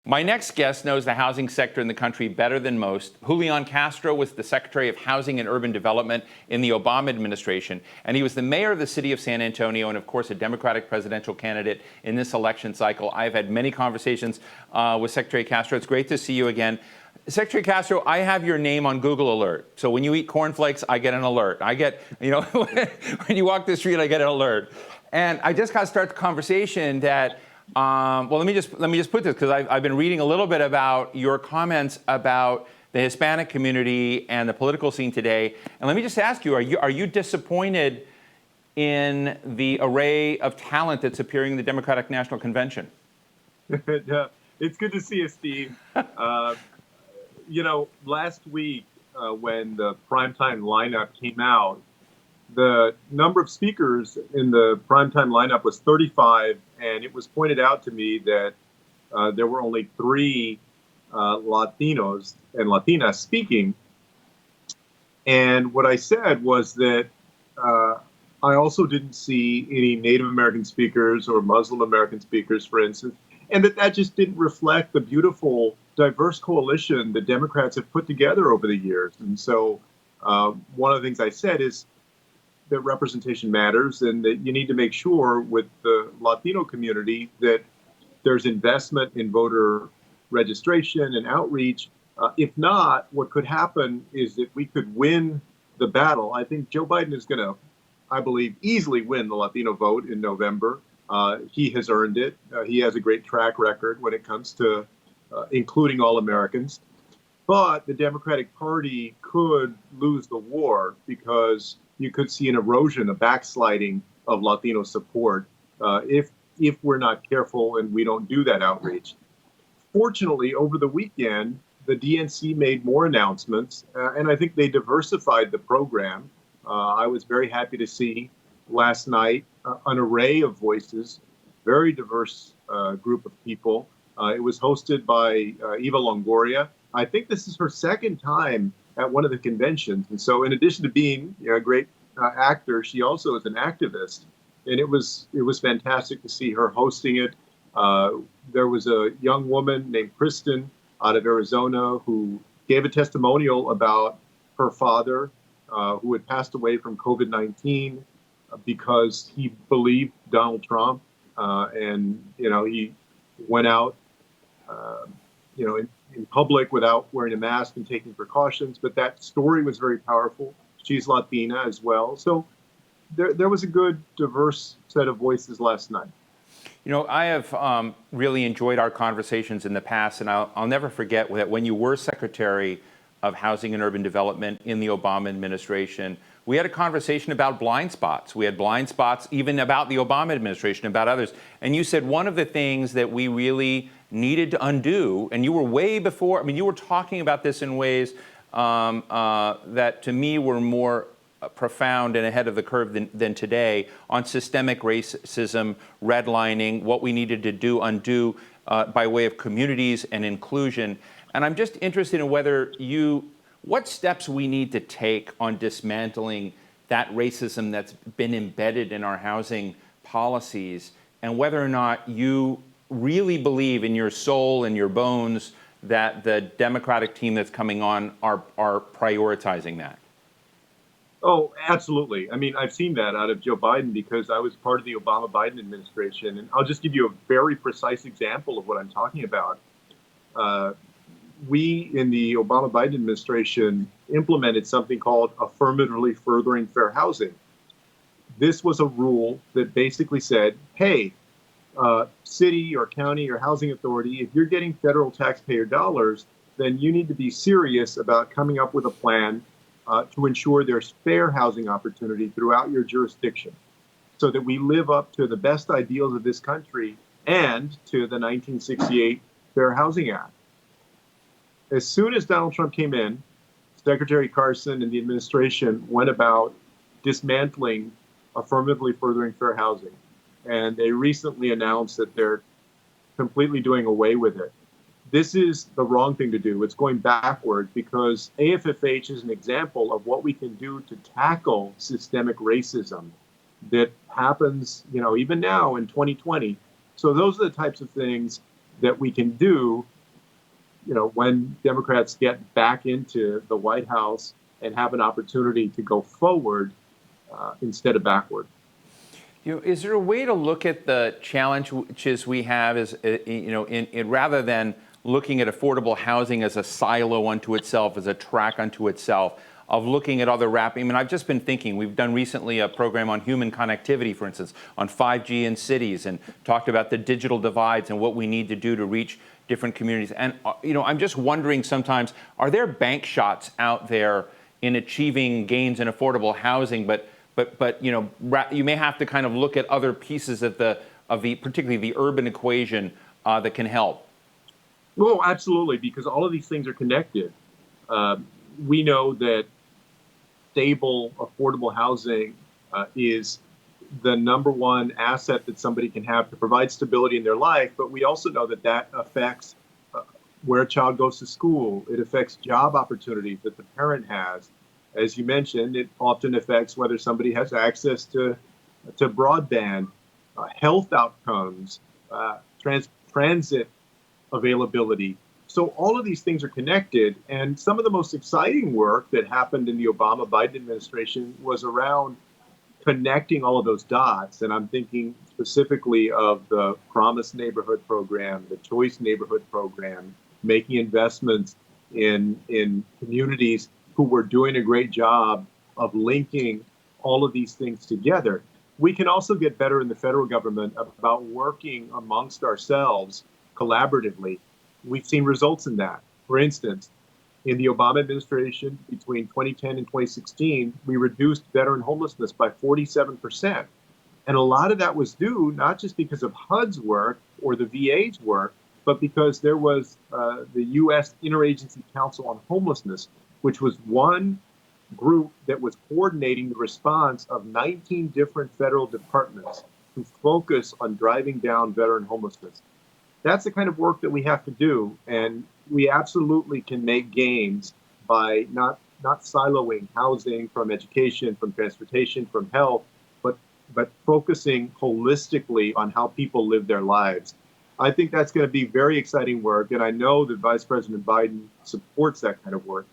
My next guest knows the housing sector in the country better than most. Julián Castro was the Secretary of Housing and Urban Development in the Obama administration, and he was the mayor of the city of San Antonio and, of course, a Democratic presidential candidate in this election cycle. I've had many conversations with Secretary Castro. It's great to see you again. Secretary Castro, I have your name on Google Alert. So when you eat cornflakes, I get an alert. I get, when you walk the street, I get an alert. And I just got to start the conversation that well, let me just put this, because I've been reading a little bit about your comments about the Hispanic community and the political scene today. And let me just ask you, are you disappointed in the array of talent that's appearing in the Democratic National Convention? It's good to see you, Steve. Last week when the primetime lineup came out, the number of speakers in the primetime lineup was 35, and it was pointed out to me that there were only 3 Latinos and Latinas speaking. And what I said was that I also didn't see any Native American speakers or Muslim American speakers, for instance, and that just didn't reflect the beautiful, diverse coalition that Democrats have put together over the years. And so one of the things I said is that representation matters, and that you need to make sure with the Latino community that there's investment in voter registration and outreach. If not, what could happen is that we could win the battle. I think Joe Biden is going to, I believe, easily win the Latino vote in November. He has earned it. He has a great track record when it comes to including all Americans. But the Democratic Party could lose the war, because you could see an erosion, a backsliding of Latino support if we're not careful and we don't do that outreach. Fortunately, over the weekend, the DNC made more announcements, and I think they diversified the program. I was very happy to see last night an array of voices, very diverse group of people. It was hosted by Eva Longoria. I think this is her second time at one of the conventions. And so in addition to being a great actor, she also is an activist. And it was fantastic to see her hosting it. There was a young woman named Kristen out of Arizona who gave a testimonial about her father, who had passed away from COVID-19 because he believed Donald Trump. And he went out, in public without wearing a mask and taking precautions. But that story was very powerful. She's Latina as well. So there was a good, diverse set of voices last night. I have really enjoyed our conversations in the past, and I'll never forget that when you were Secretary of Housing and Urban Development in the Obama administration, we had a conversation about blind spots. We had blind spots even about the Obama administration, about others. And you said one of the things that we really needed to undo, and you were way before, you were talking about this in ways that to me were more profound and ahead of the curve than today, on systemic racism, redlining, what we needed to undo by way of communities and inclusion. And I'm just interested in what steps we need to take on dismantling that racism that's been embedded in our housing policies, and whether or not you really believe in your soul and your bones that the Democratic team that's coming on are prioritizing that. Oh, absolutely. I've seen that out of Joe Biden because I was part of the Obama-Biden administration. And I'll just give you a very precise example of what I'm talking about. We in the Obama-Biden administration implemented something called affirmatively furthering fair housing. This was a rule that basically said, hey, city or county or housing authority, if you're getting federal taxpayer dollars, then you need to be serious about coming up with a plan to ensure there's fair housing opportunity throughout your jurisdiction, so that we live up to the best ideals of this country and to the 1968 Fair Housing Act. As soon as Donald Trump came in, Secretary Carson and the administration went about dismantling affirmatively furthering fair housing. And they recently announced that they're completely doing away with it. This is the wrong thing to do. It's going backwards, because AFFH is an example of what we can do to tackle systemic racism that happens, even now in 2020. So those are the types of things that we can do when Democrats get back into the White House and have an opportunity to go forward instead of backward. Is there a way to look at the challenges we have as, in rather than looking at affordable housing as a silo unto itself, as a track unto itself, of looking at other wrapping? I mean, I've just been thinking, we've done recently a program on human connectivity, for instance, on 5G in cities, and talked about the digital divides and what we need to do to reach different communities. And, I'm just wondering sometimes, are there bank shots out there in achieving gains in affordable housing, but you may have to kind of look at other pieces of the particularly the urban equation that can help. Well, absolutely, because all of these things are connected. We know that stable, affordable housing is the number one asset that somebody can have to provide stability in their life. But we also know that that affects where a child goes to school. It affects job opportunities that the parent has. As you mentioned, it often affects whether somebody has access to broadband, health outcomes, transit availability. So all of these things are connected. And some of the most exciting work that happened in the Obama-Biden administration was around connecting all of those dots. And I'm thinking specifically of the Promise Neighborhood Program, the Choice Neighborhood Program, making investments in communities who were doing a great job of linking all of these things together. We can also get better in the federal government about working amongst ourselves collaboratively. We've seen results in that. For instance, in the Obama administration, between 2010 and 2016, we reduced veteran homelessness by 47%. And a lot of that was due not just because of HUD's work or the VA's work, but because there was the U.S. Interagency Council on Homelessness, which was one group that was coordinating the response of 19 different federal departments who focus on driving down veteran homelessness. That's the kind of work that we have to do, and we absolutely can make gains by not siloing housing from education, from transportation, from health, but focusing holistically on how people live their lives. I think that's going to be very exciting work, and I know that Vice President Biden supports that kind of work.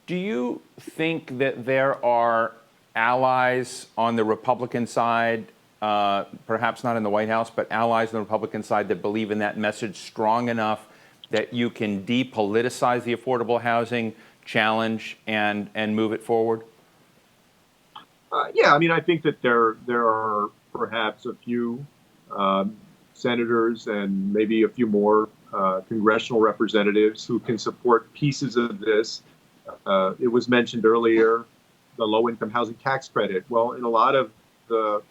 Do you think that there are allies on the Republican side, perhaps not in the White House, but allies on the Republican side that believe in that message strong enough that you can depoliticize the affordable housing challenge and move it forward? Yeah, I mean, I think that there are perhaps a few senators and maybe a few more congressional representatives who can support pieces of this. It was mentioned earlier, the low-income housing tax credit. Well, in a lot of the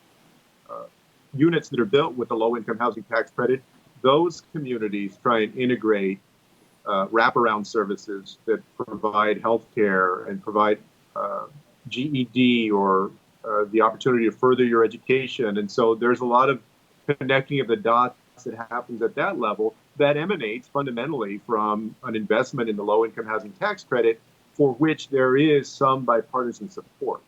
units that are built with the low-income housing tax credit, those communities try and integrate wraparound services that provide health care and provide GED or the opportunity to further your education. And so there's a lot of connecting of the dots that happens at that level that emanates fundamentally from an investment in the low-income housing tax credit, for which there is some bipartisan support.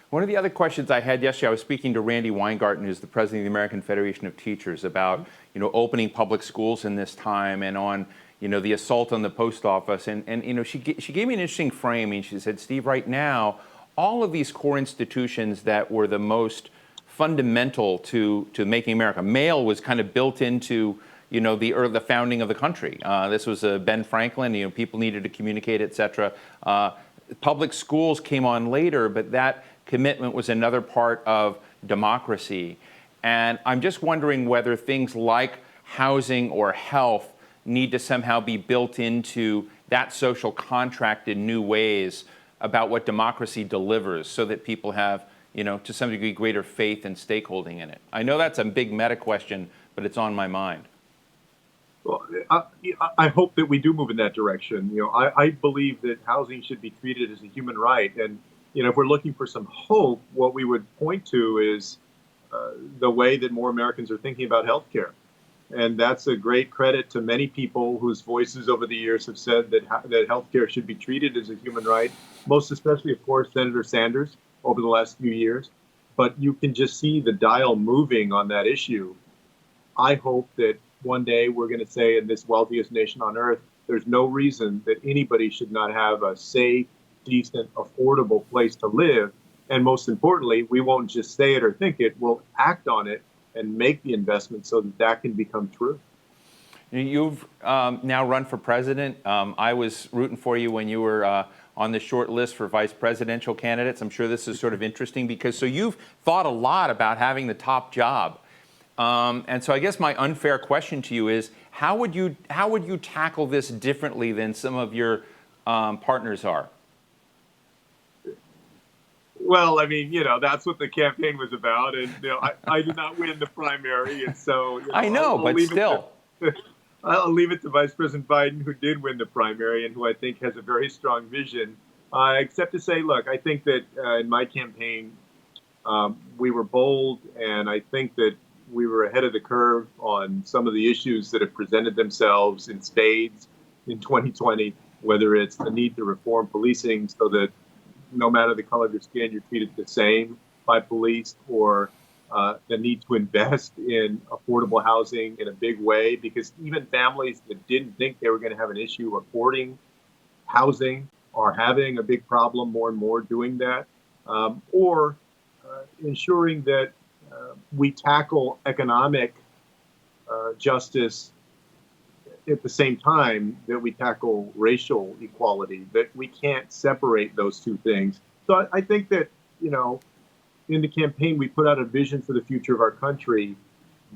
One of the other questions I had yesterday, I was speaking to Randy Weingarten, who's the president of the American Federation of Teachers, about opening public schools in this time and on the assault on the post office. And she gave me an interesting framing. She said, Steve, right now, all of these core institutions that were the most fundamental to making America, mail was kind of built into the founding of the country. This was Ben Franklin. People needed to communicate, et cetera. Public schools came on later, but that commitment was another part of democracy. And I'm just wondering whether things like housing or health need to somehow be built into that social contract in new ways about what democracy delivers, so that people have, to some degree, greater faith and stakeholding in it. I know that's a big meta question, but it's on my mind. Well, I hope that we do move in that direction. I believe that housing should be treated as a human right. And, if we're looking for some hope, what we would point to is the way that more Americans are thinking about healthcare. And that's a great credit to many people whose voices over the years have said that healthcare should be treated as a human right, most especially, of course, Senator Sanders over the last few years. But you can just see the dial moving on that issue. I hope that one day we're going to say in this wealthiest nation on earth, there's no reason that anybody should not have a safe, decent, affordable place to live. And most importantly, we won't just say it or think it, we'll act on it and make the investment so that that can become true. You've now run for president. I was rooting for you when you were on the short list for vice presidential candidates. I'm sure this is sort of interesting because so you've thought a lot about having the top job. And so I guess my unfair question to you is, how would you tackle this differently than some of your partners are? Well, I mean, that's what the campaign was about. And, I did not win the primary. And so, I know, but still. I'll leave it to Vice President Biden, who did win the primary and who I think has a very strong vision, except to say, look, I think that in my campaign, we were bold, and I think that we were ahead of the curve on some of the issues that have presented themselves in spades in 2020, whether it's the need to reform policing so that no matter the color of your skin, you're treated the same by police, or the need to invest in affordable housing in a big way, because even families that didn't think they were going to have an issue affording housing are having a big problem more and more doing that, or ensuring that we tackle economic justice at the same time that we tackle racial equality, that we can't separate those two things. So I think that, in the campaign, we put out a vision for the future of our country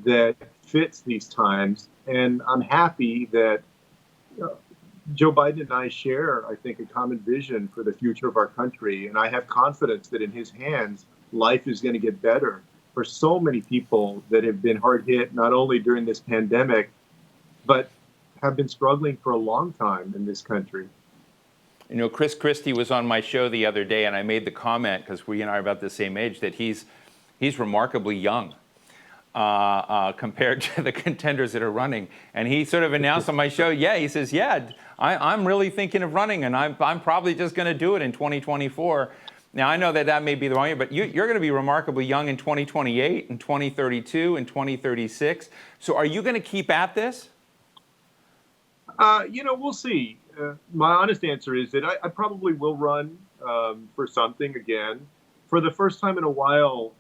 that fits these times. And I'm happy that Joe Biden and I share, I think, a common vision for the future of our country. And I have confidence that in his hands, life is going to get better for so many people that have been hard hit, not only during this pandemic, but have been struggling for a long time in this country. Chris Christie was on my show the other day, and I made the comment, because we and I are about the same age, that he's remarkably young compared to the contenders that are running. And he sort of announced on my show, he says, I'm really thinking of running, and I'm probably just going to do it in 2024. Now, I know that may be the wrong year, but you're going to be remarkably young in 2028, in 2032, in 2036. So are you going to keep at this? We'll see. My honest answer is that I probably will run for something again. For the first time in a while,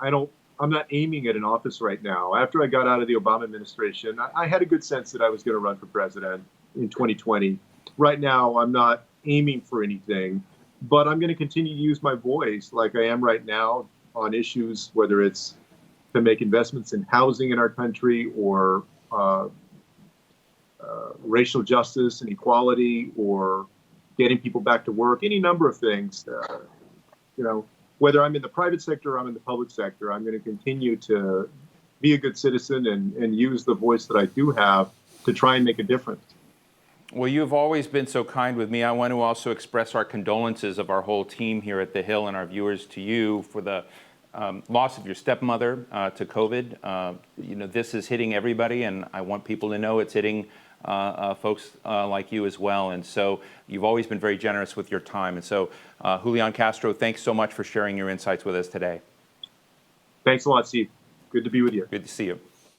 I'm not aiming at an office right now. After I got out of the Obama administration, I had a good sense that I was going to run for president in 2020. Right now, I'm not aiming for anything, but I'm going to continue to use my voice like I am right now on issues, whether it's to make investments in housing in our country, or racial justice and equality, or getting people back to work, any number of things. Whether I'm in the private sector or I'm in the public sector, I'm going to continue to be a good citizen and use the voice that I do have to try and make a difference. Well, you've always been so kind with me. I want to also express our condolences of our whole team here at The Hill and our viewers to you for the loss of your stepmother to COVID. This is hitting everybody, and I want people to know it's hitting folks like you as well. And so you've always been very generous with your time. And so, Julián Castro, thanks so much for sharing your insights with us today. Thanks a lot, Steve. Good to be with you. Good to see you.